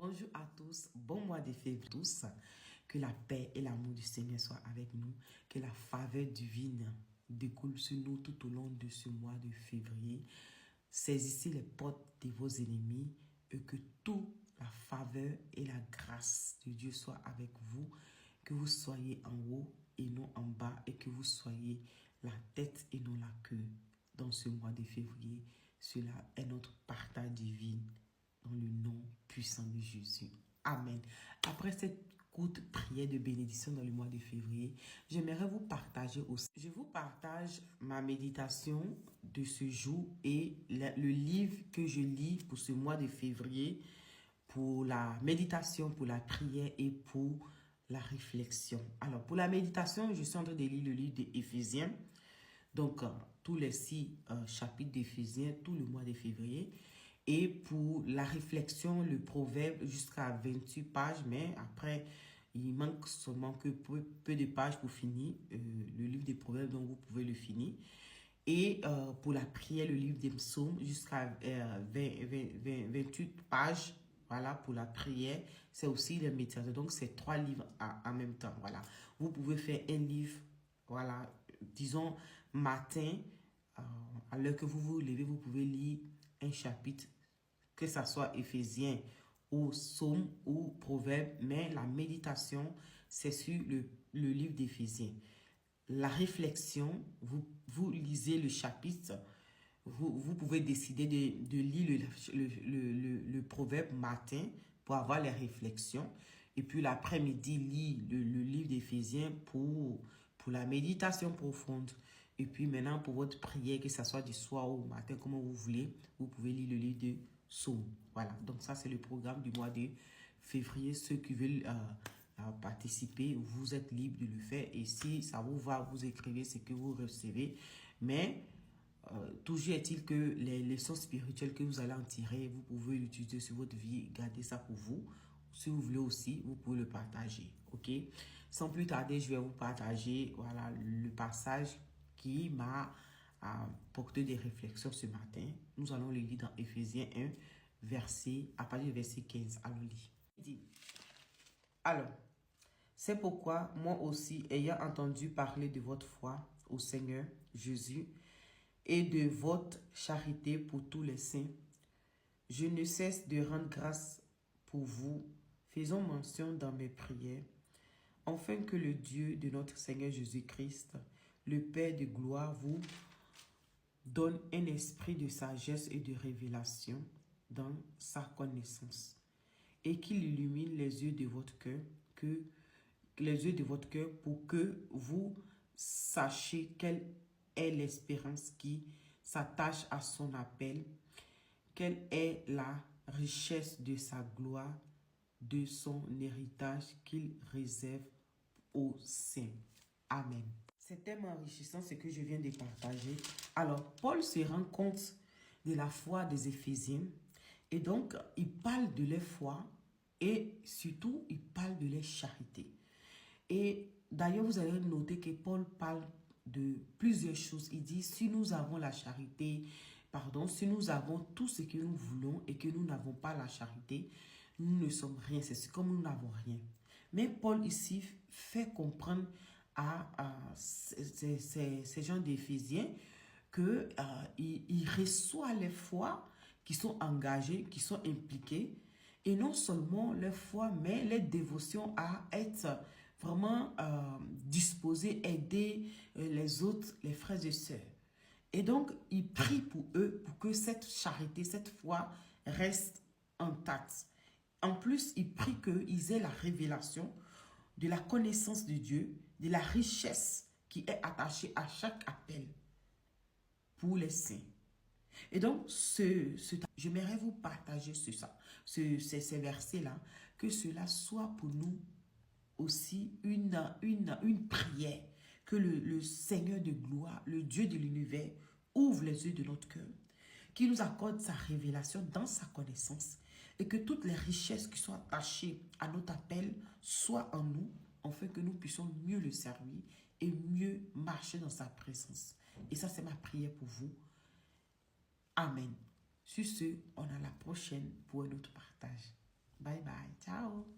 Bonjour à tous, bon mois de février tous. Que la paix et l'amour du Seigneur soient avec nous. Que la faveur divine découle sur nous tout au long de ce mois de février. Saisissez les portes de vos ennemis et que toute la faveur et la grâce de Dieu soient avec vous. Que vous soyez en haut et non en bas et que vous soyez la tête et non la queue dans ce mois de février. Cela est notre partage divin. Dans le nom puissant de Jésus. Amen. Après cette courte prière de bénédiction dans le mois de février, j'aimerais vous partager aussi. Je vous partage ma méditation de ce jour et le livre que je lis pour ce mois de février, pour la méditation, pour la prière et pour la réflexion. Alors, pour la méditation, je suis en train de lire le livre d'Éphésiens. Donc, tous les 6 chapitres d'Éphésiens, tout le mois de février. Et pour la réflexion, le proverbe jusqu'à 28 pages, mais après, il manque seulement que peu de pages pour finir le livre des proverbes, donc vous pouvez le finir. Et pour la prière, le livre des psaumes jusqu'à 28 pages. Voilà, pour la prière, c'est aussi les méditations. Donc, c'est 3 livres en même temps. Voilà, vous pouvez faire un livre, voilà, disons, matin, à l'heure que vous vous levez, vous pouvez lire un chapitre, que ce soit Éphésiens ou Psaume ou Proverbe, mais la méditation, c'est sur le livre d'Éphésiens. La réflexion, vous lisez le chapitre, vous pouvez décider de lire le proverbe matin pour avoir les réflexions. Et puis l'après-midi, lire le livre d'Éphésiens pour la méditation profonde. Et puis maintenant, pour votre prière, que ce soit du soir ou au matin, comme vous voulez, vous pouvez lire le livre de Psaume. Voilà, donc ça c'est le programme du mois de février. Ceux qui veulent participer, vous êtes libre de le faire. Et si ça vous va, vous écrivez ce que vous recevez. Mais toujours est-il que les leçons spirituelles que vous allez en tirer, vous pouvez l'utiliser sur votre vie, garder ça pour vous. Si vous voulez aussi, vous pouvez le partager. Ok? Sans plus tarder, je vais vous partager voilà, le passage qui m'a porté des réflexions ce matin. Nous allons le lire dans Éphésiens 1, à partir du verset 15. Allons lire. Il dit, alors, c'est pourquoi moi aussi, ayant entendu parler de votre foi au Seigneur Jésus et de votre charité pour tous les saints, je ne cesse de rendre grâce pour vous, faisant mention dans mes prières, afin que le Dieu de notre Seigneur Jésus-Christ, le Père de gloire, vous donne un esprit de sagesse et de révélation dans sa connaissance, et qu'il illumine les yeux de votre cœur, pour que vous sachiez quelle est l'espérance qui s'attache à son appel, quelle est la richesse de sa gloire, de son héritage qu'il réserve aux saints. Amen. C'est tellement enrichissant ce que je viens de partager. Alors, Paul se rend compte de la foi des Éphésiens et donc, il parle de leur foi et surtout, il parle de leur charité. Et d'ailleurs, vous allez noter que Paul parle de plusieurs choses. Il dit, si nous avons la charité, si nous avons tout ce que nous voulons et que nous n'avons pas la charité, nous ne sommes rien. C'est comme nous n'avons rien. Mais Paul ici fait comprendre à ces gens d'Éphésiens qu'il reçoit les foi qui sont engagées, qui sont impliquées, et non seulement leur foi, mais leur dévotion à être vraiment disposés, aider les autres, les frères et sœurs. Et donc, il prie pour eux, pour que cette charité, cette foi reste intacte. En plus, il prie qu'ils aient la révélation de la connaissance de Dieu, de la richesse qui est attachée à chaque appel pour les saints. Et donc, j'aimerais vous partager ces versets-là, que cela soit pour nous aussi une prière, que le Seigneur de gloire, le Dieu de l'univers, ouvre les yeux de notre cœur, qu'il nous accorde sa révélation dans sa connaissance et que toutes les richesses qui sont attachées à notre appel soient en nous, afin que nous puissions mieux le servir et mieux marcher dans sa présence. Et ça, c'est ma prière pour vous. Amen. Sur ce, on a la prochaine pour un autre partage. Bye bye. Ciao.